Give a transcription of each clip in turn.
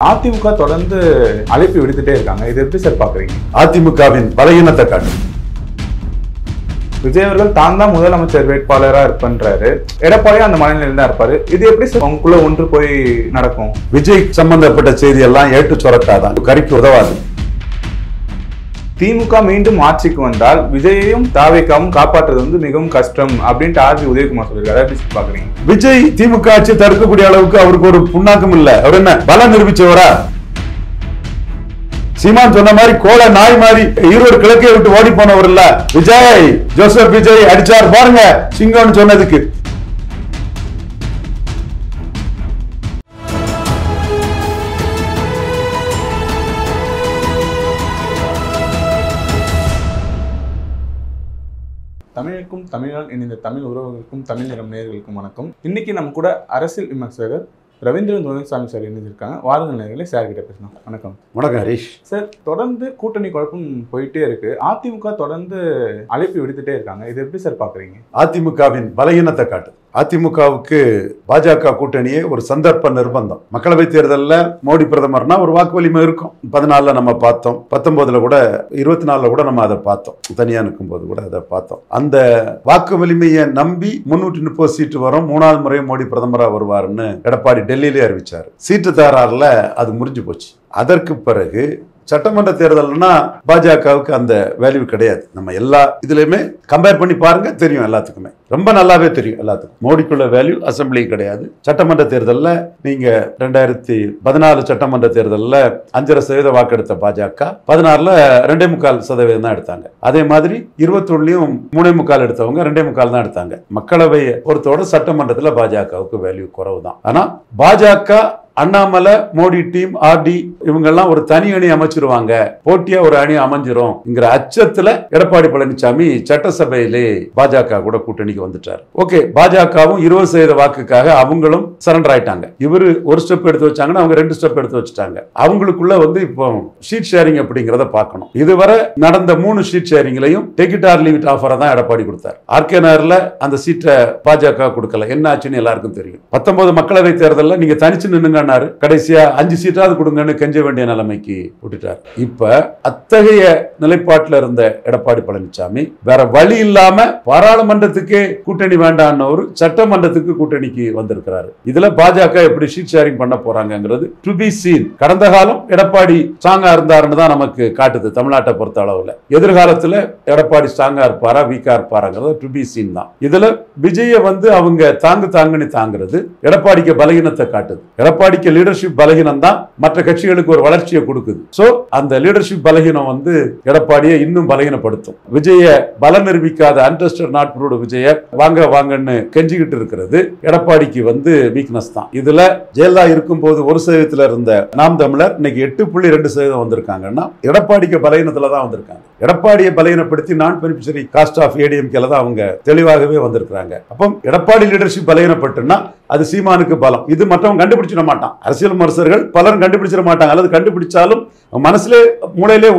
அதிமுக தொடர்ந்து அழைப்பு விடுத்துட்டே இருக்காங்க. இது எப்படி சார் பாக்குறீங்க? அதிமுகவின் பலகீனத்தை காட்டு. விஜய் அவர்கள் தான் முதலமைச்சர் வேட்பாளரா இருப்பன்றாரு. எடப்பாடி அந்த மனநிலையில் தான் இருப்பாரு. இது எப்படி சார் உங்களுக்குள்ள ஒன்று போய் நடக்கும்? விஜய் சம்பந்தப்பட்ட செய்தி எல்லாம் ஏட்டு சொரக்காதான், கறிக்கு உதவாது. திமுக மீண்டும் ஆட்சிக்கு வந்தால் விஜயையும் தாவேக்காவும் காப்பாற்றுறது மிகவும் கஷ்டம் அப்படின்ட்டு ஆர்பி உதயகுமார் சொல்லிருக்காரு. எப்படி பாக்குறீங்க? விஜய் திமுக ஆட்சி தடுக்கக்கூடிய அளவுக்கு அவருக்கு ஒரு புண்ணாக்கம் இல்ல. அவர் என்ன பலம் நிரூபிச்சவரா? சீமான் சொன்ன மாதிரி கோல நாய் மாதிரி ஈரோடு கிழக்கை விட்டு ஓடி போனவர் இல்ல விஜய். ஜோசப் விஜய் அடிச்சார் பாருங்க சிங்கம்னு சொன்னதுக்கு. தமிழுக்கும் தமிழால் இணைந்த தமிழ் உறவுகளுக்கும் தமிழ் நிறம் நேயர்களுக்கும் வணக்கம். இன்னைக்கு நம்ம கூட அரசியல் விமர்சகர் ரவீந்திரன் துரைசாமி சார் இணைஞ்சிருக்காங்க. வாருங்கள் நேயர்களே, சார் கிட்ட பேசலாம். வணக்கம். வணக்கம் ஹரீஷ் சார். தொடர்ந்து கூட்டணி குழப்பம் போயிட்டே இருக்கு. அதிமுக தொடர்ந்து அழைப்பு விடுத்துட்டே இருக்காங்க. இது எப்படி சார் பாக்குறீங்க? அதிமுகவின் பலகீனத்தை காட்டு. அதிமுகவுக்கு பாஜக கூட்டணியே ஒரு சந்தர்ப்ப நிர்பந்தம். மக்களவைத் தேர்தலில் மோடி பிரதமர்னா ஒரு வாக்கு வலிமை இருக்கும். 14 நம்ம பார்த்தோம், 19 கூட, 24 கூட நம்ம அதை பார்த்தோம். தனியா நிற்கும் போது கூட அதை பார்த்தோம். அந்த வாக்கு வலிமையை நம்பி 330 சீட்டு வரும், 3வது முறை மோடி பிரதமரா வருவாருன்னு எடப்பாடி டெல்லியிலே அறிவிச்சார். சீட்டு தகராறுல அது முறிஞ்சு போச்சு. அதற்கு பிறகு சட்டமன்ற தேர்தல்னா பாஜகவுக்கு அந்த வேல்யூ கிடையாது. நம்ம எல்லா இதுலயுமே கம்பேர் பண்ணி பாருங்க, தெரியும் எல்லாத்துக்குமே, ரொம்ப நல்லாவே தெரியும் எல்லாத்துக்கும். மோடிக்குள்ள வேல்யூ அசம்பிளி கிடையாது. சட்டமன்ற தேர்தலில் நீங்க 2014 சட்டமன்ற தேர்தலில் 5.5% வாக்கெடுத்த பாஜக 16ல் 2.25% தான் எடுத்தாங்க. அதே மாதிரி 21லையும் 3.25 எடுத்தவங்க 2.25 தான் எடுத்தாங்க. மக்களவையை பொறுத்தவரை சட்டமன்றத்தில் பாஜகவுக்கு வேல்யூ குறைவு தான். ஆனா பாஜக அண்ணாமலை, மோடி டீம், ஆர்டி இவங்கெல்லாம் ஒரு தனி அணி அமைச்சிருவாங்க, போட்டியா ஒரு அணி அமைஞ்சிரும் அச்சத்துல எடப்பாடி பழனிசாமி சட்டசபையிலே பாஜக கூட கூட்டணிக்கு வந்துட்டார். ஓகே, பாஜகவும் 20% வாக்குக்காக அவங்களும் சரண்டர் ஆயிட்டாங்க. இவரு ஒரு ஸ்டெப் எடுத்து வச்சாங்கன்னா அவங்க 2 ஸ்டெப் எடுத்து வச்சுட்டாங்க. அவங்களுக்குள்ள இப்போ ஷீட் ஷேரிங் அப்படிங்கறத பார்க்கணும். இதுவரை நடந்த 3 ஷீட் ஷேரிங்லையும் take it or leave it ஆஃபரை தான் எடப்பாடி கொடுத்தார். ஆர்கே நகர்ல அந்த சீட்டை பாஜக கொடுக்கல. என்ன ஆச்சுன்னு எல்லாருக்கும் தெரியும். 19 மக்களவை தேர்தலில் நீங்க தனிச்சு நின்னுங்க, கடைசியா 5 சீட்டாவது கொடுங்கன்னு கெஞ்ச வேண்டிய நிலைமைக்கு விட்டுட்டார். இப்ப அத்தகைய நிலைப்பாட்டில் இருந்த எடப்பாடி பழனிசாமி வேற வழி இல்லாம பாராளுமன்றத்துக்கே கூட்டணி வேண்டான்னு ஒரு சட்டமன்றத்துக்கு கூட்டணிக்கு வந்திருக்கிறாரு. இதுல பாஜக எப்படி ஷீட் ஷேரிங் பண்ண போறாங்கிறது டு பி சீன். கடந்த காலம் எடப்பாடி ஸ்ட்ராங்கா இருந்தாருன்னு தான் நமக்கு காட்டுது தமிழ்நாட்டை பொறுத்த அளவுல. எதிர்காலத்துல எடப்பாடி ஸ்ட்ராங்கா இருப்பாரா வீக்கா இருப்பாராங்கிறது டு பி சீன் தான். இதுல விஜய அவங்க தாங்குன்னு தாங்கிறது எடப்பாடிக்கு பலகீனத்தை காட்டுது. எடப்பாடி லீடர்ஷிப் பலகீனம் தான் மற்ற கட்சிகளுக்கு ஒரு வளர்ச்சியை கொடுக்குது. சோ அந்த லீடர்ஷிப் பலகீனம் எடப்பாடியை இன்னும் பலகீனப்படுத்தும். விஜய பல நிரூபிக்காத அன்டெஸ்டட் நாட் ப்ரூவ்டு விஜய வாங்கன்னு கெஞ்சிக்கிட்டு இருக்கிறது எடப்பாடிக்கு வீக்னஸ் தான். இதுல ஜெயலலிதா இருக்கும் போது 1% இருந்த நாம் தமிழர் இன்னைக்கு 8.2% வந்திருக்காங்கன்னா எடப்பாடிக்கு பலகீனத்துல தான் வந்திருக்காங்க. எடப்பாடியை பலகீனப்படுத்தி நான் பெனிஃபிஷரி காஸ்ட் ஆஃப் ஏடிஎம்கேல தான் அவங்க தெளிவாகவே வந்திருக்காங்க. அப்போ எடப்பாடி லீடர்ஷிப் பலகீனப்பட்டுன்னா அது சீமானுக்கு பலம். இது மற்றவங்க கண்டுபிடிச்சிட மாட்டான். அரசியல் விமர்சகர்கள் பலரும் கண்டுபிடிச்சிட மாட்டாங்க, அல்லது கண்டுபிடிச்சாலும் மனசுல மூளையிலே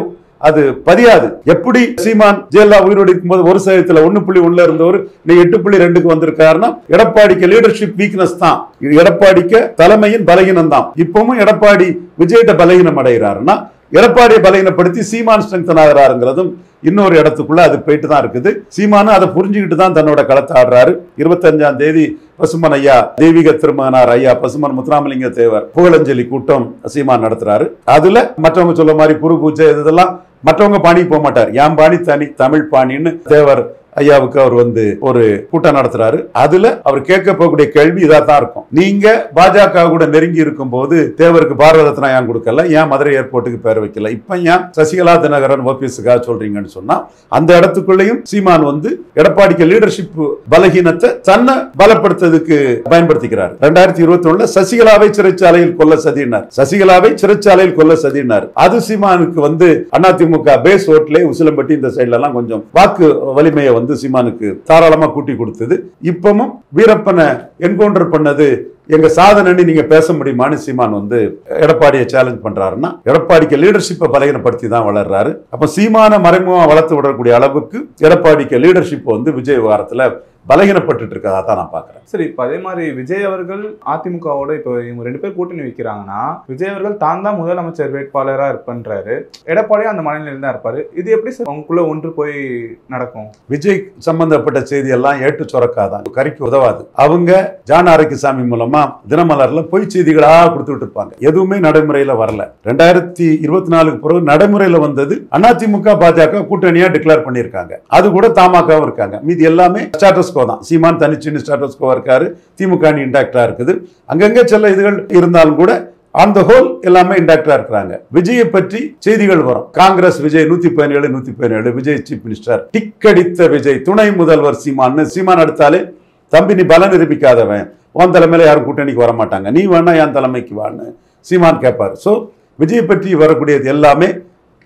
அது பதியாது. எப்படி சீமான் ஜெயலலிதா உயிரோடு இருக்கும்போது 1% 1.1 இருந்தவர் 8.2க்கு வந்திருக்காருன்னா எடப்பாடிக்கு லீடர்ஷிப் வீக்னஸ் தான், எடப்பாடிக்கு தலைமையின் பலகீனம் தான். இப்பவும் எடப்பாடி விஜயிட்ட பலகீனம் அடைகிறாருன்னா எடப்பாடியை பலகீனப்படுத்தி சீமான் ஸ்ட்ரெங்தன் ஆகிறாருங்கிறதும் இன்னொரு இடத்துக்குள்ள அது போயிட்டு தான் இருக்குது. சீமானும் அதை புரிஞ்சுக்கிட்டு தான் தன்னோட களத்தை ஆடுறாரு. 25ஆம் தேதி பசுமன் ஐயா தெய்வீக திருமகனார் ஐயா பசுமன் முத்துராமலிங்க தேவர் புகழஞ்சலி கூட்டம் சீமான் நடத்துறாரு. அதுல மற்றவங்க சொல்ல மாதிரி குரு பூஜை இதெல்லாம் மற்றவங்க பாணி போக மாட்டார். என் பாணி தனி தமிழ் பாணின்னு தேவர் ஐயாவுக்கு அவர் ஒரு கூட்டம் நடத்துறாரு. அதுல அவர் கேட்க போகக்கூடிய கேள்வி இதா தான் இருக்கும். நீங்க பாஜக கூட நெருங்கி இருக்கும் போது தேவருக்கு பாரத ரத்னா ஏன் கொடுக்கல, ஏன் மதுரை ஏர்போர்ட்டுக்கு பேர் வைக்கல, இப்ப ஏன் சசிகலா தினகரன் ஓபிஎஸ்க்காக சொல்றீங்கன்னு சொன்னா அந்த இடத்துக்குள்ளேயும் சீமான் எடப்பாடிக்கு லீடர்ஷிப் பலகீனத்தை தன்னை பலப்படுத்துறதுக்கு பயன்படுத்திக்கிறார். 2021 சசிகலாவை சிறைச்சாலையில் கொல்ல சதினார். அது சீமானுக்கு அதிமுக பேஸ் ஓட்லே உசிலம்பட்டி இந்த சைட்ல எல்லாம் கொஞ்சம் வாக்கு வலிமையை சீமானுக்கு தாராளமா கூட்டி கொடுத்தது. இப்பவும் வீரப்பனை என்கவுண்டர் பண்ணது எங்க சாதனைன்னு நீங்க பேச முடியுமான்னு சீமான் வந்து எடப்பாடியை சேலஞ்ச் பண்றாருன்னா, எடப்பாடிக்கு லீடர்ஷிப்பை பலகீனப்படுத்தி தான் வளர்றாரு. அப்ப சீமான மறைமுகமா வளர்த்து விடக்கூடிய அளவுக்கு எடப்பாடிக்கு லீடர்ஷிப் வந்து விஜய் விவகாரத்துல பலகீனப்பட்டு இருக்கதா தான் நான் பாக்குறேன். சரி, இப்ப அதே மாதிரி விஜய் அவர்கள் அதிமுகவோட இப்ப இவங்க 2 பேர் கூட்டணி வைக்கிறாங்கன்னா, விஜய் அவர்கள் தான் முதலமைச்சர் வேட்பாளரா இருப்பன்றாரு, எடப்பாடியும் அந்த மனநிலையில் தான் இருப்பாரு. இது எப்படி சார் அவங்களுக்குள்ள ஒன்று போய் நடக்கும்? விஜய் சம்பந்தப்பட்ட செய்தி எல்லாம் ஏட்டு சொரக்காதான், கறிக்கு உதவாது. அவங்க ஜான் ஆரோக்கியசாமி மூலமா தினமலர்ல பொய் செய்திகளா கொடுத்துட்டு இருப்பாங்க. எதுவுமே நடைமுறையில வரல. 2024 பிறகு நடைமுறையில வந்தது அதிமுக பாஜக கூட்டணியா டிக்ளேர் பண்ணியிருக்காங்க. அது கூட தமாகவும் இருக்காங்க. மீதி எல்லாமே ஸ்டேட்டஸ் கோ தான். சீமான் தனிச்சின்னு ஸ்டேட்டஸ் கோ இருக்காரு, திமுக இன்டாக்டா இருக்குது. அங்கங்க சில இதுகள் இருந்தாலும் கூட ஆன் த ஹோல் எல்லாமே இன்டாக்டா இருக்கிறாங்க. விஜயை பற்றி செய்திகள் வரும். Congress Vijay 117 Vijay chief minister, tick அடித்த விஜய், துணை முதல்வர் சீமான் அடுத்தாலே தம்பி நீ பலம் நிரூபிக்காதவன், உன் தலைமையில யாரும் கூட்டணிக்கு வர மாட்டாங்க, நீ வேணா என் தலைமைக்கு வான்னு சீமான் கேட்பார். ஸோ விஜயை பற்றி வரக்கூடியது எல்லாமே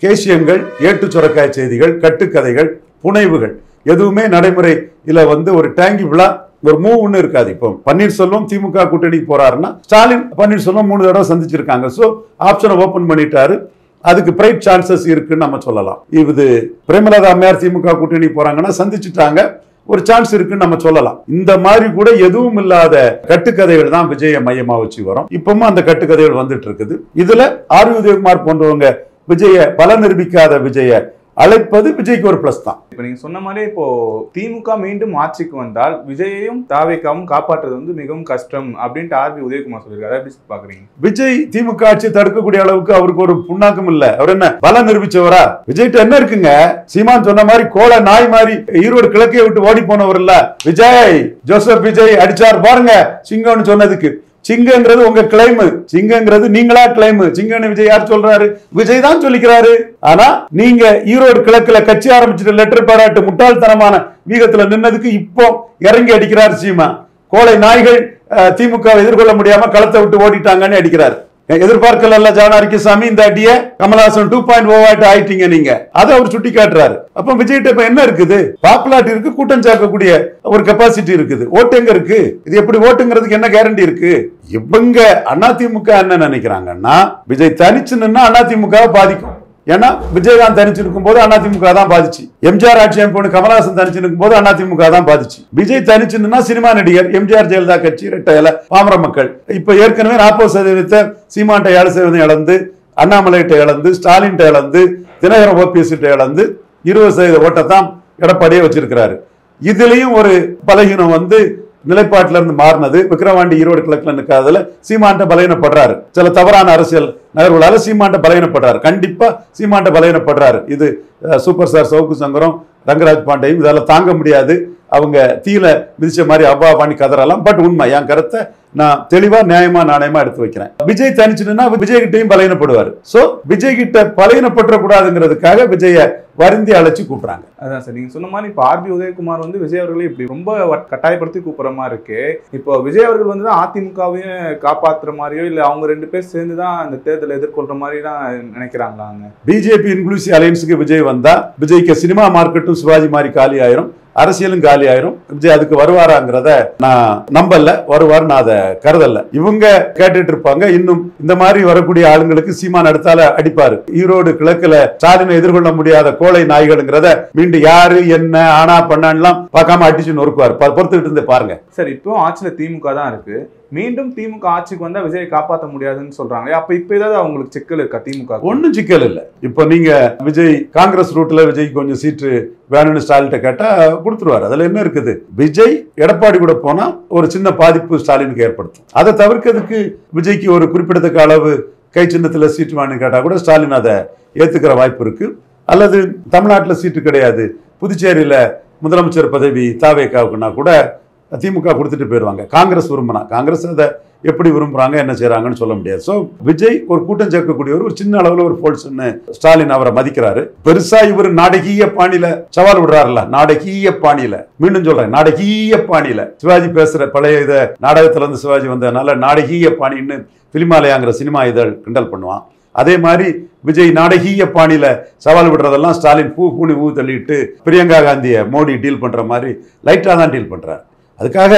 கேசியங்கள், ஏட்டு சுரக்காய் செய்திகள், கட்டுக்கதைகள், புனைவுகள். எதுவுமே நடைமுறையில வந்து ஒரு டேங்கிபிளா ஒரு மூவ் ஒண்ணு இருக்காது. இப்போ பன்னீர்செல்வம் திமுக கூட்டணிக்கு போறாருன்னா, ஸ்டாலின் பன்னீர்செல்வம் 3 தடவை சந்திச்சிருக்காங்க. ஸோ ஆப்ஷனை ஓபன் பண்ணிட்டாரு. அதுக்கு பிரைட் சான்சஸ் இருக்குன்னு நம்ம சொல்லலாம். இது பிரேமலதா அம்மையார் திமுக கூட்டணி போறாங்கன்னா சந்திச்சுட்டாங்க, ஒரு சான்ஸ் இருக்குன்னு நம்ம சொல்லலாம். இந்த மாதிரி கூட எதுவும் இல்லாத கட்டுக்கதைகள் தான் விஜய மையமா வச்சு வரும். இப்பவும் அந்த கட்டுக்கதைகள் வந்துட்டு இருக்குது. இதுல ஆர் உதயகுமார் போன்றவங்க விஜய பல நிரூபிக்காத விஜய அழைப்பது விஜய்க்கு ஒரு பிளஸ் தான். இப்ப நீங்க சொன்ன மாதிரி இப்போ திமுக மீண்டும் ஆட்சிக்கு வந்தால் விஜயையும் தாவேக்காவும் காப்பாற்றுறது வந்து மிகவும் கஷ்டம் அப்படின்ட்டு ஆர்பி உதயகுமார் சொல்லியிருக்காரு. எப்படி பாக்குறீங்க? விஜய் திமுக ஆட்சி தடுக்கக்கூடிய அளவுக்கு அவருக்கு ஒரு புண்ணாக்கம் இல்ல. அவர் என்ன பலம் நிரூபிச்சவரா? விஜய்கிட்ட என்ன இருக்குங்க? சீமான் சொன்ன மாதிரி கோல நாய் மாதிரி ஈரோடு கிழக்கை விட்டு ஓடி போனவர் இல்ல விஜய். ஜோசப் விஜய் அடிச்சார் பாருங்க சிங்கம்னு சொன்னதுக்கு. சிங்கங்கிறது உங்க கிளைம், சிங்கங்கிறது நீங்களா கிளைம். சிங்கன்னு விஜய் யார் சொல்றாரு? விஜய் தான் சொல்லிக்கிறாரு. ஆனா நீங்க ஈரோடு கிழக்குல கட்சி ஆரம்பிச்சுட்டு லெட்டர் பாராட்டு முட்டாள்தனமான வீகத்துல நின்னதுக்கு இப்போ இறங்கி அடிக்கிறார் சீமா. கோலை நாய்கள் திமுக எதிர்கொள்ள முடியாம களத்தை விட்டு ஓடிட்டாங்கன்னு அடிக்கிறார். எதிர்பார்க்கல ஜான் ஆரோக்கியசாமி இந்த அடிய கமலஹாசன் 2.0 ஆயிட்டீங்க நீங்க. அதை அவர் சுட்டி காட்டுறாரு. அப்ப விஜய்கிட்ட இப்ப என்ன இருக்குது? பாப்புலாரிட்டி இருக்கு, கூட்டம் சேர்க்கக்கூடிய ஒரு கெப்பாசிட்டி இருக்குது. ஓட்டு எங்க இருக்கு? இது எப்படி ஓட்டுங்கிறதுக்கு என்ன கேரண்டி இருக்கு? இவங்க அதிமுக என்ன நினைக்கிறாங்கன்னா, விஜய் தனிச்சு நின்னா அதிமுக பாதிக்கும். ஏன்னா விஜயகாந்த் தனிச்சு இருக்கும் போது அதிமுக தான் பாதிச்சு. எம்ஜிஆர் ஆட்சி அமைப்பு கமலஹாசன் தனிச்சு இருக்கும் போது அதிமுக தான் பாதிச்சு. விஜய் தனிச்சு நின்னா சினிமா நடிகர், எம்ஜிஆர் ஜெயலலிதா கட்சி, இரட்டையில பாமர மக்கள். இப்ப ஏற்கனவே 40% சீமான்ட்ட 7% இழந்து, அண்ணாமலைகிட்ட இழந்து, ஸ்டாலின் இழந்து, தினகரன் ஓபிஎஸ் இழந்து 20% ஓட்டத்தான் எடப்பாடியே வச்சிருக்கிறாரு. இதுலயும் ஒரு பலகீனம் வந்து நிலைப்பாட்டில இருந்து மாறினது. விக்கிரவாண்டி ஈரோடு கிழக்குல நிற்காததுல சீமான்ட்ட பலகீனப்படுறாரு. சில தவறான அரசியல் நகர்வுகளால சீமான்ட்ட பலகீனப்படுறாரு. கண்டிப்பா சீமான்ட்ட பலகீனப்படுறாரு. இது சூப்பர் ஸ்டார் சவுக்கு சங்கரம், ரங்கராஜ் பாண்டியும் இதெல்லாம் தாங்க முடியாது. அவங்க தீல மிதிச்ச மாதிரி அவ்வா பண்ணி கதறலாம். பட் உண்மை, என் கருத்தை நான் தெளிவா நியாயமா நாணயமா எடுத்து வைக்கிறேன். விஜய் தனிச்சுன்னா விஜய் கிட்டையும் பலகீனப்படுவார். சோ விஜய் கிட்ட பலகீனப்பற்ற கூடாதுங்கிறதுக்காக விஜய வருந்தி அழைச்சு கூப்பிடுறாங்க. அதான் சார், நீங்க சொன்ன மாதிரி இப்போ ஆர்பி உதயகுமார் வந்து விஜய் அவர்களை இப்படி ரொம்ப கட்டாயப்படுத்தி கூப்பிடுற மாதிரி இருக்கு. இப்போ விஜய் அவர்கள் வந்து அதிமுகவையும் காப்பாற்றுற மாதிரியோ இல்ல அவங்க 2 பேர் சேர்ந்து தான் இந்த தேர்தலை எதிர்கொள்ற மாதிரி தான் நினைக்கிறாங்களாங்க. பிஜேபி இன்க்ளூசிவ் அலையன்ஸுக்கு விஜய் வந்தா விஜய்க்கு சினிமா மார்க்கெட்டும் சிவாஜி மாதிரி காலி ஆயிரும், அரசியலும் காலி ஆயிரும். விஜய் அதுக்கு வருவாராங்கிறத நான் நம்பல, வருவார் நான் அதை கருதல்ல. இவங்க கேட்டுட்டு இருப்பாங்க, இன்னும் இந்த மாதிரி வரக்கூடிய ஆளுங்களுக்கு சீமான் அடுத்தால அடிப்பாரு. ஈரோடு கிழக்குல ஸ்டாலினை எதிர்கொள்ள முடியாத கோழை நாய்கள்ங்கிறத மீண்டும் யாரு என்ன ஆனா பண்ணலாம் பார்க்காம அடிச்சு நொறுக்குவார். பொறுத்துக்கிட்டு இருந்து பாருங்க. சரி, இப்போ ஆட்சியில திமுக தான் இருக்கு. மீண்டும் திமுக ஆட்சிக்கு வந்தா விஜயை காப்பாற்ற முடியாதுன்னு சொல்றாங்க. அப்ப இப்ப ஏதாவது அவங்களுக்கு சிக்கல் இருக்கா? திமுக ஒன்னும் சிக்கல் இல்லை. இப்போ நீங்க விஜய் காங்கிரஸ் ரூட்ல விஜய் கொஞ்சம் சீட்டு வேணும்னு ஸ்டாலின் கேட்டா கொடுத்துருவாரு. அதுல என்ன இருக்குது? விஜய் எடப்பாடி கூட போனா ஒரு சின்ன பாதிப்பு ஸ்டாலினுக்கு ஏற்படுத்தும். அதை தவிர்க்கிறதுக்கு விஜய்க்கு ஒரு குறிப்பிடத்தக்க அளவு கை சின்னத்துல சீட்டு வேணும்னு கேட்டா கூட ஸ்டாலின் அதை ஏத்துக்கிற வாய்ப்பு இருக்கு. அல்லது தமிழ்நாட்டில் சீட்டு கிடையாது, புதுச்சேரியில முதலமைச்சர் பதவி தாவேக்காவுக்குன்னா கூட திமுக கொடுத்துட்டு போயிடுவாங்க. காங்கிரஸ் விரும்பினா, காங்கிரஸ் அதை எப்படி விரும்புறாங்க என்ன செய்யறாங்கன்னு சொல்ல முடியாது. ஸோ விஜய் ஒரு கூட்டம் சேர்க்கக்கூடியவர், ஒரு சின்ன அளவில் ஒரு போல்ஸ்ன்னு ஸ்டாலின் அவரை மதிக்கிறாரு. பெருசா இவர் நாடகீய பாணியில சவால் விடுறாருல, நாடகீய பாணியில, மீண்டும் சொல்றேன் நாடகீய பாணியில. சிவாஜி பேசுற பழைய இதை நாடகத்துல இருந்து சிவாஜி வந்ததுனால நாடகீய பாணின்னு பிலிமாலயாங்கிற சினிமா இதழ் கிண்டல் பண்ணுவான். அதே மாதிரி விஜய் நாடகீய பாணியில சவால் விடுறதெல்லாம் ஸ்டாலின் பூனி தள்ளிட்டு பிரியங்கா காந்தியை மோடி டீல் பண்ற மாதிரி லைட்டா தான் டீல் பண்றாரு. அதுக்காக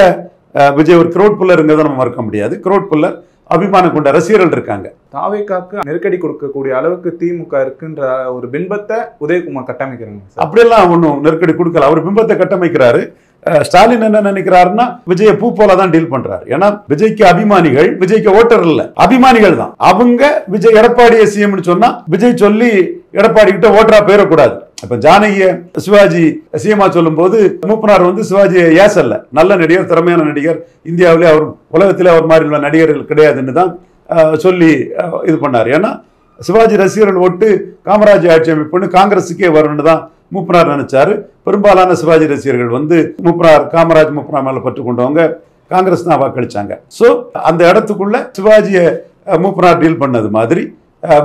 விஜய் ஒரு க்ரௌட் புல்லருங்கிறத நம்ம மறக்க முடியாது. க்ரௌட் புல்லர், அபிமானம் கொண்ட ரசிகர்கள் இருக்காங்க. தாவேக்காக்கு நெருக்கடி கொடுக்கக்கூடிய அளவுக்கு திமுக இருக்குன்ற ஒரு பிம்பத்தை உதயகுமார் கட்டமைக்கிறாங்க. அப்படியெல்லாம் ஒன்றும் நெருக்கடி கொடுக்கல. அவர் பிம்பத்தை கட்டமைக்கிறாரு. ஸ்டாலின் என்ன நினைக்கிறாருன்னா விஜய பூ போலதான் டீல் பண்றாரு. ஏன்னா விஜய்க்கு அபிமானிகள், விஜய்க்கு ஓட்டர் இல்ல, அபிமானிகள் தான் அவங்க. விஜய் எடப்பாடியை சிஎம்னு சொன்னா விஜய் சொல்லி எடப்பாடி கிட்ட ஓட்டரா போயிடக்கூடாது. இப்ப ஜானகிய சிவாஜி சிஎம்ஆ சொல்லும் போது மூப்பனார் வந்து சிவாஜியை ஏசல்ல, நல்ல நடிகர், திறமையான நடிகர், இந்தியாவிலே அவர் உலகத்திலே அவர் மாதிரி உள்ள நடிகர்கள் கிடையாதுன்னு தான் சொல்லி இது பண்ணார். ஏன்னா சிவாஜி ரசிகர்கள் ஓட்டு காமராஜ் ஆட்சி அமைப்புன்னு காங்கிரஸுக்கே வரணும்னு தான் மூப்பனார் நினைச்சாரு. பெரும்பாலான சிவாஜி ரசிகர்கள் வந்து காமராஜ் மூப்பனார் மேல பற்று கொண்டவங்க காங்கிரஸ் தான் வாக்களிச்சாங்க. ஸோ அந்த இடத்துக்குள்ள சிவாஜியை மூப்பனார் டீல் பண்ணது மாதிரி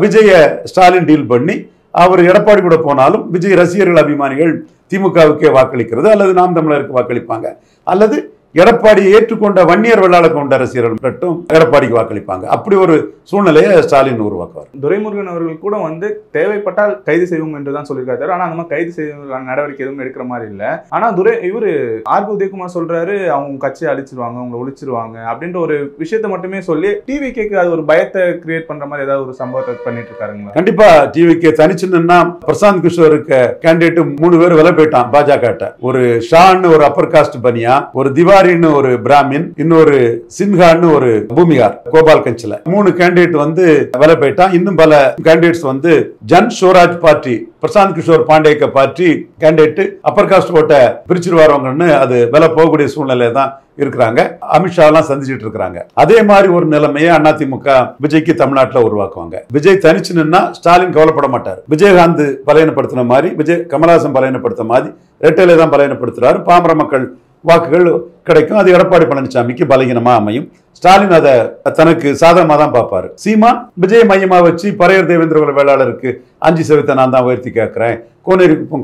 விஜய ஸ்டாலின் டீல் பண்ணி அவர் எடப்பாடி கூட போனாலும் விஜய் ரசிகர்கள், அபிமானிகள் திமுகவுக்கே வாக்களிக்கிறது, அல்லது நாம் தமிழருக்கு வாக்களிப்பாங்க, அல்லது எடப்பாடியை ஏற்றுக்கொண்ட வன்னியர் வெள்ளாள கொண்ட ரசிகர்கள் மட்டும் எடப்பாடிக்கு வாக்களிப்பாங்க. அப்படி ஒரு சூழ்நிலையை ஸ்டாலின் உருவாக்குவார். துரைமுருகன் அவர்கள் கூட வந்து தேவைப்பட்டால் கைது செய்வோம் என்றுதான் சொல்லியிருக்காரு. ஆனா அந்த மாதிரி கைது செய்ய நடவடிக்கை எதுவும் எடுக்கிற மாதிரி இல்ல. ஆனா இவரு ஆர்பி உதயகுமார் சொல்றாரு அவங்க கட்சியை அழிச்சிருவாங்க, அவங்க ஒழிச்சிருவாங்க அப்படின்ற ஒரு விஷயத்த மட்டுமே சொல்லி டிவிகேக்கு அது ஒரு பயத்தை கிரியேட் பண்ற மாதிரி ஏதாவது ஒரு சம்பவத்தை பண்ணிட்டு இருக்காருங்களா? கண்டிப்பா டிவிகே தனிச்சுன்னா பிரசாந்த் கிஷோருக்கு கேண்டிடேட் 3 பேர் விலை போயிட்டான் பாஜக. ஒரு ஷான்னு ஒரு அப்பர் காஸ்ட் பனியா, ஒரு திவாரின்னு ஒரு பிராமின், இன்னொரு சின்ஹான்னு ஒரு பூமிகார் கோபால் கஞ்சில 3 கேண்டிடேட் வந்து விலை போயிட்டான். இன்னும் பல கேண்டிடேட்ஸ் வந்து ஜன் ஸ்வராஜ் பார்ட்டி, பிரசாந்த் கிஷோர் பாண்டேக்க பார்ட்டி கேண்டிடேட் அப்பர் காஸ்ட் ஓட்ட பிரிச்சிருவாரவங்கன்னு அது விலை போகக்கூடிய சூழ்நிலை தான் இருக்கிறாங்க. அமித்ஷா எல்லாம் சந்திச்சுட்டு இருக்காங்க. அதே மாதிரி ஒரு நிலைமையை அதிமுக விஜய்க்கு தமிழ்நாட்டில் உருவாக்குவாங்க. விஜய் தனிச்சு நின்னா ஸ்டாலின் கவலைப்பட மாட்டார். விஜயகாந்த் பலையனப்படுத்தின மாதிரி கமலஹாசன் பலையனப்படுத்த மாதிரி ரெட்டையிலே தான் பலையனப்படுத்துறாரு. பாமர மக்கள் வாக்குகள் கிடைக்கும். அது எடப்பாடி பழனிசாமிக்கு பலகீனமா அமையும். ஸ்டாலின் அதை தனக்கு சாதகமா தான் பார்ப்பாரு. சீமான் விஜய் மையமா வச்சு பரையர் தேவேந்திர வேளாளருக்கு 5% நான் தான் உயர்த்தி கேட்கிறேன்,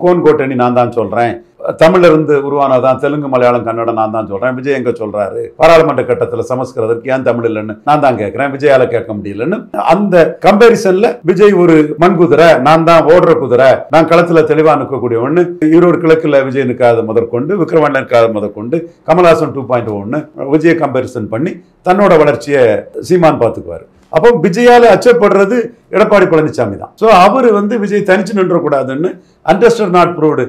கோன் கோட்டணி நான் தான் சொல்றேன், தமிழ்ல இருந்து உருவானதான் தெலுங்கு, மலையாளம், கன்னடம் நான் தான் சொல்றேன், விஜய் எங்க சொல்றாரு, பாராளுமன்ற கட்டத்தில் சமஸ்கிருதத்துக்கு ஏன் தமிழ் இல்லைன்னு நான் தான் கேட்கிறேன், விஜயால கேட்க முடியலன்னு அந்த கம்பேரிசன்ல விஜய் ஒரு மண் குதிரை, நான் தான் ஓடுற குதிரை, நான் களத்துல தெளிவா நிற்கக்கூடிய ஒண்ணு, ஈரோடு கிழக்குல விஜய் நிற்காத முதற்கொண்டு, விக்ரவாண்டி நிற்காத முதற்கொண்டு, கமல்ஹாசன் 2.1 விஜய் கம்பேரிசன் பண்ணி தன்னோட வளர்ச்சியை சீமான் பார்த்துக்குவாரு. அப்போ விஜயால அச்சப்படுறது எடப்பாடி பழனிசாமி தான். ஸோ அவர் வந்து விஜய் தனிச்சு நின்றக்கூடாதுன்னு அண்டர்ஸ்டர் நாட் ப்ரூவ்டு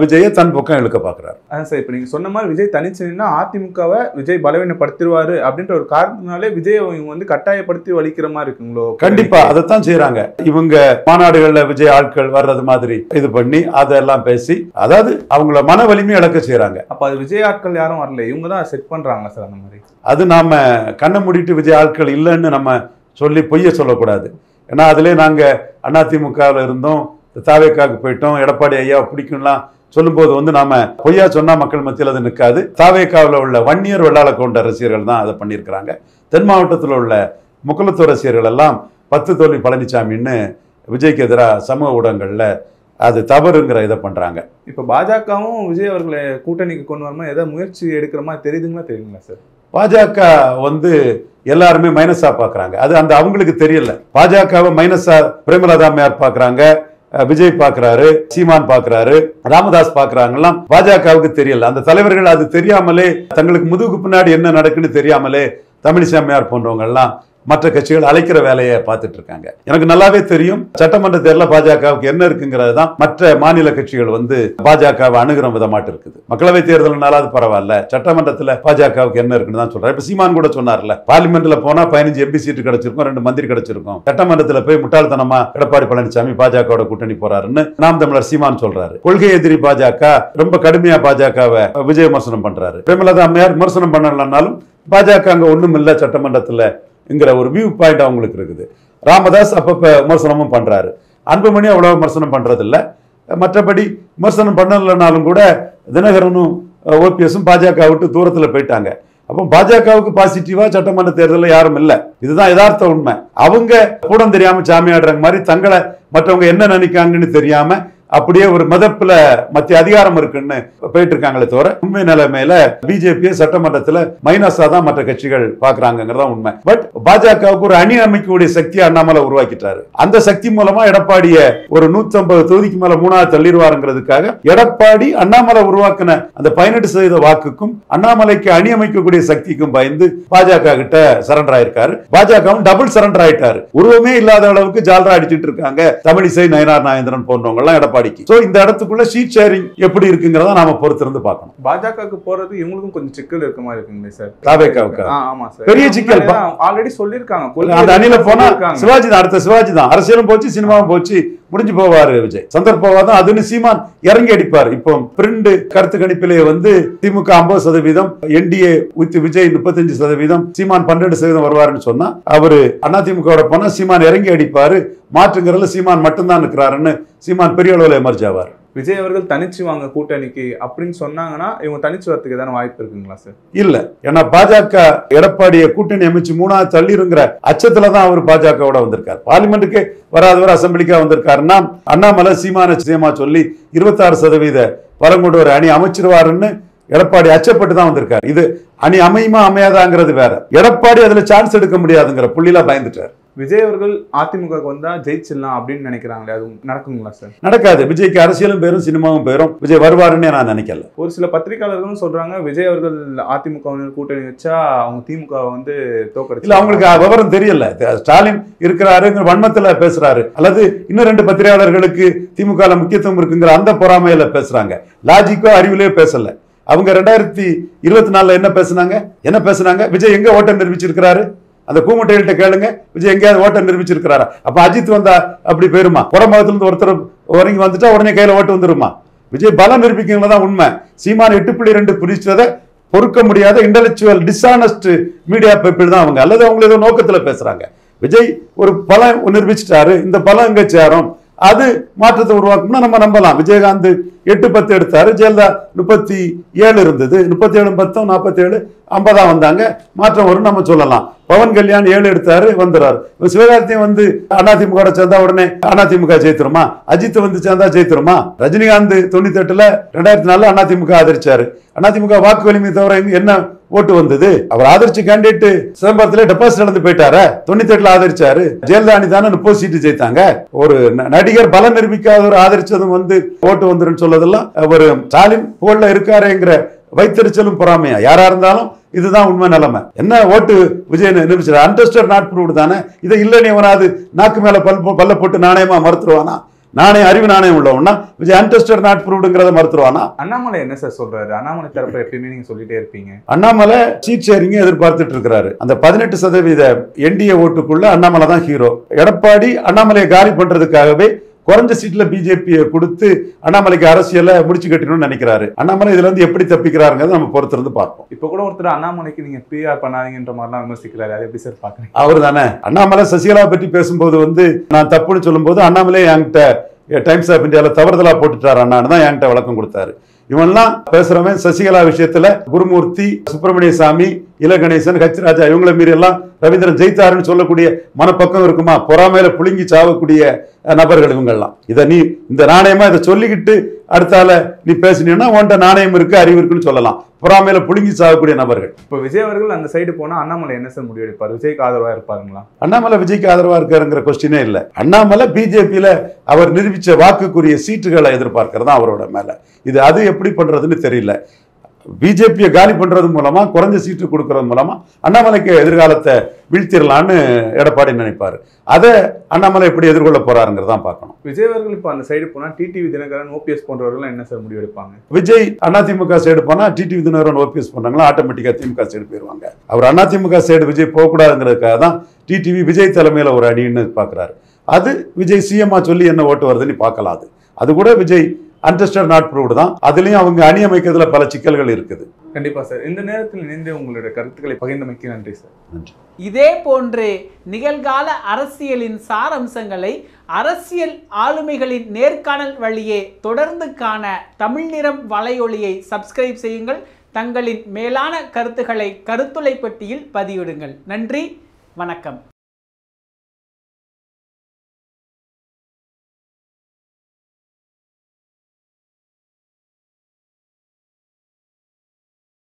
விஜயை தன் பக்கம் இழுக்க பார்க்குறாரு. அதான் சார், இப்போ நீங்கள் சொன்ன மாதிரி விஜய் தனிச்சுன்னா அதிமுகவை விஜய் பலவீனப்படுத்திடுவாரு அப்படின்ற ஒரு காரணத்தினாலே விஜய் இவங்க வந்து கட்டாயப்படுத்தி வலிக்கிற மாதிரி இருக்குங்களோ? கண்டிப்பா அதைத்தான் செய்யறாங்க. இவங்க மாநாடுகள்ல விஜய் ஆட்கள் வர்றது மாதிரி இது பண்ணி அதெல்லாம் பேசி, அதாவது அவங்கள மன வலிமை இழக்க செய்யறாங்க. அப்ப அது விஜய் ஆட்கள் யாரும் வரல, இவங்க தான் செட் பண்றாங்க சார் அந்த மாதிரி. அது நாம கண்ணை மூடிட்டு விஜய் ஆட்கள் இல்லைன்னு நம்ம சொல்லி பொய்ய சொல்லக்கூடாது. ஏன்னா அதுல நாங்க அதிமுகவில் இருந்தோம், தாவேக்காவுக்கு போயிட்டோம், எடப்பாடி ஐயா பிடிக்கும்லாம் சொல்லும்போது வந்து நாம பொய்யா சொன்னா மக்கள் மத்தியில் அது நிற்காது. தாவேக்காவில் உள்ள வன்னியர் வெள்ளாள கொண்ட ரசிகர்கள் தான் அதை பண்ணியிருக்கிறாங்க. தென் மாவட்டத்தில் உள்ள முக்குலத்தூர் ரசிகர்கள் எல்லாம் 10 தோல்வி பழனிசாமின்னு விஜய்க்கு எதிராக சமூக ஊடகங்கள்ல அது தவறுங்கிற இதை பண்றாங்க. இப்ப பாஜகவும் விஜய் அவர்களை கூட்டணிக்கு கொண்டு வரமா ஏதாவது முயற்சி எடுக்கிற மாதிரி தெரியுதுங்களா சார்? பாஜக வந்து எல்லாருமே மைனஸா பாக்குறாங்க. அது அந்த அவங்களுக்கு தெரியல. பாஜகவை மைனஸா பிரேமலதா அம்மையார் பாக்குறாங்க, விஜய் பாக்குறாரு, சீமான் பாக்குறாரு, ராமதாஸ் பாக்குறாங்கலாம். பாஜகவுக்கு தெரியல. அந்த தலைவர்கள் அது தெரியாமலே, தங்களுக்கு முதுகுக்கு பின்னாடி என்ன நடக்குன்னு தெரியாமலே தமிழிசை அம்மையார் போன்றவங்க எல்லாம் மற்ற கட்சிகள் அழைக்கிற வேலையை பார்த்துட்டு இருக்காங்க. எனக்கு நல்லாவே தெரியும் சட்டமன்ற தேர்தலில் பாஜகவுக்கு என்ன இருக்குங்கிறது தான் மற்ற மாநில கட்சிகள் வந்து பாஜகவை அணுகிற விதமாட்டு இருக்குது. மக்களவை தேர்தல்னாலாவது பரவாயில்ல, சட்டமன்றத்தில் பாஜகவுக்கு என்ன இருக்குன்னு தான் சொல்றாரு. இப்ப சீமான் கூட சொன்னார்ல, பார்லிமெண்ட்ல போனா 15 MP சீட்டு கிடைச்சிருக்கும், 2 மந்திரி கிடைச்சிருக்கும், சட்டமன்றத்தில் போய் முட்டாள்தனமா எடப்பாடி பழனிசாமி பாஜகவோட கூட்டணி போறாருன்னு நாம் தமிழர் சீமான் சொல்றாரு. கொள்கை எதிரி பாஜக ரொம்ப கடுமையா பாஜகவை விஜய் விமர்சனம் பண்றாரு. பிரேமலதா அம்மையார் விமர்சனம் பண்ணலன்னாலும் பாஜக அங்க ஒண்ணும் இல்ல சட்டமன்றத்தில் என்கிற ஒரு வியூ பாயிண்ட் அவங்களுக்கு இருக்குது. ராமதாஸ் அப்பப்ப விமர்சனமும் பண்றாரு. அன்புமணி அவ்வளவு விமர்சனம் பண்றது இல்ல. மற்றபடி விமர்சனம் பண்ணலனாலும் கூட தினகரனும் ஓபிஎஸும் பாஜக விட்டு தூரத்துல போயிட்டாங்க. அப்போ பாஜகவுக்கு பாசிட்டிவா சட்டமன்ற தேர்தலில் யாரும் இல்லை. இதுதான் யதார்த்த உண்மை. அவங்க கூடம் தெரியாம சாமி ஆடுற மாதிரி தங்களை மற்றவங்க என்ன நினைக்காங்கன்னு தெரியாம அப்படியே ஒரு மதப்புல மத்திய அதிகாரம் இருக்குன்னு போயிட்டு இருக்காங்களே தவிர உண்மை நிலைமையில பிஜேபி சட்டமன்றத்துல மைனஸா தான் மற்ற கட்சிகள் பாக்குறாங்கிறதா உண்மை. பட் பாஜகவுக்கு ஒரு அணி அமைக்கக்கூடிய சக்தியை அண்ணாமலை உருவாக்கிட்டாரு. அந்த சக்தி மூலமா எடப்பாடிய ஒரு 150 தொகுதிக்கு மேல 3வது தள்ளிடுவாருங்கிறதுக்காக எடப்பாடி அண்ணாமலை உருவாக்கின அந்த 18% வாக்குக்கும் அண்ணாமலைக்கு அணி அமைக்கக்கூடிய சக்திக்கும் பயந்து பாஜக கிட்ட சரண்டர் ஆயிருக்காரு. பாஜகவும் டபுள் சரண்டர் ஆயிட்டாரு. உருவமே இல்லாத அளவுக்கு ஜால்ரா அடிச்சிட்டு இருக்காங்க தமிழிசை, நயனார் நாகேந்திரன் போன்றவங்க எல்லாம் எடப்பாடிக்கு. சோ இந்த இடத்துக்குள்ள ஷீட் ஷேரிங் எப்படி இருக்குங்கிறத நாம பொறுத்திருந்து பார்க்கணும். பாஜகவுக்கு போறது இவங்களுக்கும் கொஞ்சம் சிக்கல் இருக்க மாதிரி இருக்குங்களே சார். தாவேக்காவுக்கு ஆமா சார், பெரிய சிக்கல். ஆல்ரெடி சொல்லிருக்காங்க அந்த அணில போனா சிவாஜி தான், அடுத்த சிவாஜி தான். அரசியலும் போச்சு, சினிமாவும் போச்சு, முடிஞ்சு போவாரு விஜய். சந்தர்ப்பவா தான் அதுன்னு சீமான் இறங்கி அடிப்பார். இப்போ பிரிண்ட் கருத்து கணிப்பிலே வந்து திமுக 50%, என்டிஏ வித் விஜய் 35%, சீமான் 12% வருவாருன்னு சொன்னா அவரு அதிமுக போனா சீமான் இறங்கி அடிப்பாரு. மாற்றுங்கிறதுல சீமான் மட்டும்தான் இருக்கிறாருன்னு சீமான் பெரிய அளவில் எமர்ஜ் ஆவார். விஜய் அவர்கள் தனிச்சு வாங்க கூட்டணிக்கு அப்படின்னு சொன்னாங்கன்னா இவங்க தனிச்சு வரதுக்கு ஏதாவது வாய்ப்பு இருக்குங்களா சார்? இல்ல, ஏன்னா பாஜக எடப்பாடியை கூட்டணி அமைச்சு 3வது தள்ளிருங்கிற அச்சத்துலதான் அவர் பாஜகவோட வந்திருக்காரு. பார்லிமெண்ட்டுக்கு வராதவர் அசம்பிளிக்கா வந்திருக்காருன்னா அண்ணாமலை சீமான நிச்சயமா சொல்லி 26% பலம் கொண்டு ஒரு அணி அமைச்சிருவாருன்னு எடப்பாடி அச்சப்பட்டு தான் வந்திருக்காரு. இது அணி அமையுமா அமையாதாங்கிறது வேற. எடப்பாடி அதுல சான்ஸ் எடுக்க முடியாதுங்கிற புள்ளில பயந்துட்டார். விஜய் அவர்கள் அதிமுக வந்தா ஜெயிச்சிடலாம் அப்படின்னு நினைக்கிறாங்களே, அது நடக்குங்களா சார்? நடக்காது. விஜய்க்கு அரசியலும் பேரும் சினிமாவும் பேரும். விஜய் வருவாருன்னு நான் நினைக்கல. ஒரு சில பத்திரிகையாளர்களும் சொல்றாங்க விஜய் அவர்கள் அதிமுக கூட்டணி வச்சா அவங்க திமுக வந்து தோக்கடிச்சு. இல்ல, அவங்களுக்கு விவரம் தெரியல. ஸ்டாலின் இருக்கிறாருங்கிற வன்மத்துல பேசுறாரு, அல்லது இன்னும் 2 பத்திரிகையாளர்களுக்கு திமுக முக்கியத்துவம் இருக்குங்கிற அந்த பொறாமையில பேசுறாங்க. லாஜிக்கோ அறிவிலே பேசல. அவங்க 2024 என்ன பேசுனாங்க? விஜய் எங்க ஓட்டம் நிரூபிச்சிருக்கிறாரு? அந்த கூமுட்டைகள்கிட்ட கேளுங்க, விஜய் எங்கேயாவது ஓட்டம் நிரூபிச்சிருக்கிறாரா? அப்ப அஜித் வந்தா அப்படி போயிருமா? புறமுகத்திலிருந்து ஒருத்தர் ஒருங்கி வந்துட்டா உடனே கையில ஓட்டு வந்துருமா? விஜய் பலம் நிரூபிக்கிறதுல தான் உண்மை. சீமான் 8.2 புரிச்சதை பொறுக்க முடியாத இன்டெலக்சுவல் டிஸ்ஆனஸ்ட் மீடியா பீப்பிள் தான் அவங்க, அல்லது அவங்க ஏதோ நோக்கத்துல பேசுறாங்க. விஜய் ஒரு பலம் நிரூபிச்சிட்டாரு, இந்த பலம் எங்க சேரும், அது மாற்றத்தை உருவாக்கும்னா நம்ம நம்பலாம். விஜயகாந்த் 8-10 எடுத்தாரு, ஜெயலலிதா 37 இருந்தது, 37 10 47 50 வந்தாங்க, மாற்றம் வரும் நம்ம சொல்லலாம். பவன் கல்யாண் 7 எடுத்தாரு, வந்துறாரு. சிவகார்த்தியும் வந்து அதிமுக சேர்ந்தா உடனே அதிமுக ஜெயித்துருமா? அஜித் வந்து சேர்ந்தா ஜெயித்துருமா? ரஜினிகாந்த் 98ல 2004 அதிமுக ஆதரிச்சாரு. அதிமுக வாக்கு வலிமை தவிர என்ன ஓட்டு வந்தது? அவர் ஆதரிச்ச கேண்டிடேட் சிதம்பரத்துல டெபாசிட் இழந்து போயிட்டாரு. 98ல ஆதரிச்சாரு. ஜெயலலிதா அணி தானே 30 சீட்டு ஜெயித்தாங்க. ஒரு நடிகர் பலம் நிரூபிக்காதவர் ஆதரிச்சதும் வந்து ஓட்டு வந்துருன்னு சொல்லதெல்லாம் ஒரு ஸ்டாலின் போல இருக்காருங்கிற வைத்தறிச்சலும் பொறாமையா யாரா இருந்தாலும் இதுதான் உண்மை நிலைமை. என்ன ஓட்டு விஜய் நிரூபிச்சாரு? அன்டெஸ்டட் நாட் ப்ரூவ்டு தானே. இதை இல்லைன்னு எவனாவது நாக்கு மேல பல்ல போட்டு நாணயமா மறுத்துருவானா? அறிவு நாணயம் உள்ளவனா விஜய் அன்டெஸ்டட் நாட் ப்ரூவ்டுங்கிறத மறுத்துருவானா? அண்ணாமலை என்ன சார் சொல்றாரு? அண்ணாமலை தரப்பு எப்பயுமே நீங்க சொல்லிட்டே இருப்பீங்க. அண்ணாமலை சீட் ஷேரிங் எதிர்பார்த்துட்டு இருக்கிறாரு. அந்த 18% என்டிஏ ஓட்டுக்குள்ள அண்ணாமலை தான் ஹீரோ. எடப்பாடி அண்ணாமலையை காலி பண்றதுக்காகவே குறைஞ்ச சீட்ல பிஜேபியை கொடுத்து அண்ணாமலைக்கு அரசியலை முடிச்சு கட்டணும்னு நினைக்கிறாரு. அண்ணாமலை இதுல இருந்து எப்படி தப்பிக்கிறாருங்கிறத நம்ம பொறுத்திருந்து பார்ப்போம். இப்ப கூட ஒருத்தர் அண்ணாமலைக்கு நீங்க பிஆர் பண்ணாதீங்கன்ற மாதிரிலாம் விமர்சிக்கிறாரு, அது எப்படி சார் பாக்குறீங்க? அவர் தானே அண்ணாமலை சசிகலா பற்றி பேசும்போது வந்து நான் தப்புன்னு சொல்லும் போது அண்ணாமலை என்கிட்ட டைம்ஸ் ஆஃப் இந்தியால தவறுதலா போட்டுட்டாரு அண்ணான்னு தான் என்கிட்ட விளக்கம் கொடுத்தாரு. இவன்லாம் பேசுறவன் சசிகலா விஷயத்துல குருமூர்த்தி, சுப்பிரமணிய சாமி, இலகணேசன், ஹச் ராஜா இவங்களை மீறி எல்லாம் ரவீந்திரன் ஜெயித்தாருன்னு சொல்லக்கூடிய மனப்பக்கம் இருக்குமா? பொறாமையில புழுங்கி சாவக்கூடிய நபர்கள் இவங்கெல்லாம். இதை நீ இந்த நாணயமா இதை சொல்லிக்கிட்டு அடுத்தால நீ பேசினீங்கன்னா உன்ட்ட நாணயம் இருக்கு, அறிவு இருக்குன்னு சொல்லலாம். பொறாமையில புழுங்கி சாவக்கூடிய நபர்கள். இப்ப விஜய் அவர்கள் அந்த சைடு போனா அண்ணாமலை என்ன சார் முடிவு எடுப்பார்? விஜய்க்கு ஆதரவா இருப்பாருங்களா? அண்ணாமலை விஜய்க்கு ஆதரவா இருக்காருங்கிற கொஸ்டினே இல்லை. அண்ணாமலை பிஜேபியில அவர் நிரூபிச்ச வாக்குக்குரிய சீட்டுகளை எதிர்பார்க்கறதா அவரோட மேல. இது அது எப்படி பண்றதுன்னு தெரியல. பிஜேபியை காலி பண்றது மூலமா குறைஞ்ச சீட்டு கொடுக்கறது மூலமா அண்ணாமலைக்கு எதிர்காலத்தை வீழ்த்திடலான்னு எடப்பாடி நினைப்பாரு. அதை அண்ணாமலை எப்படி எதிர்கொள்ள போறாருங்கிறதான் பார்க்கணும். விஜய் அவர்கள் இப்ப அந்த சைடு போனா டிடிவி தினகரன், ஓபிஎஸ் போன்றவர்கள் என்ன சார் முடிவு எடுப்பாங்க? விஜய் அதிமுக சைடு போனா டிடிவி தினகரன், ஓபிஎஸ் போனாங்களா ஆட்டோமேட்டிக்கா திமுக சைடு போயிருவாங்க. அவர் அதிமுக சைடு விஜய் போகக்கூடாதுங்கிறதுக்காக தான் டிடிவி விஜய் தலைமையில ஒரு அணின்னு பாக்குறாரு. அது விஜய் சிஎம்மா சொல்லி என்ன ஓட்டு வருதுன்னு பார்க்கலாம். அது கூட விஜய் அன்டெஸ்டட் நாட் ப்ரூவ்டு தான். அதுலயும் அவங்க அணி அமைக்கிறதுல பல சிக்கல்கள் இருக்குது. கண்டிப்பா சார். இந்த நேரத்தில் இணைந்து உங்களுடைய கருத்துக்களை பகிர்ந்தமைக்கு நன்றி சார். நன்றி. இதே போன்று நிகழ்கால அரசியலின் சாரம்சங்களை அரசியல் ஆளுமைகளின் நேர்காணல் வழியே தொடர்ந்து காண தமிழ் நிறம் வலையொலியை சப்ஸ்கிரைப் செய்யுங்கள். தங்களின் மேலான கருத்துக்களை கருத்துளை பெட்டியில் பதிவிடுங்கள். நன்றி, வணக்கம்.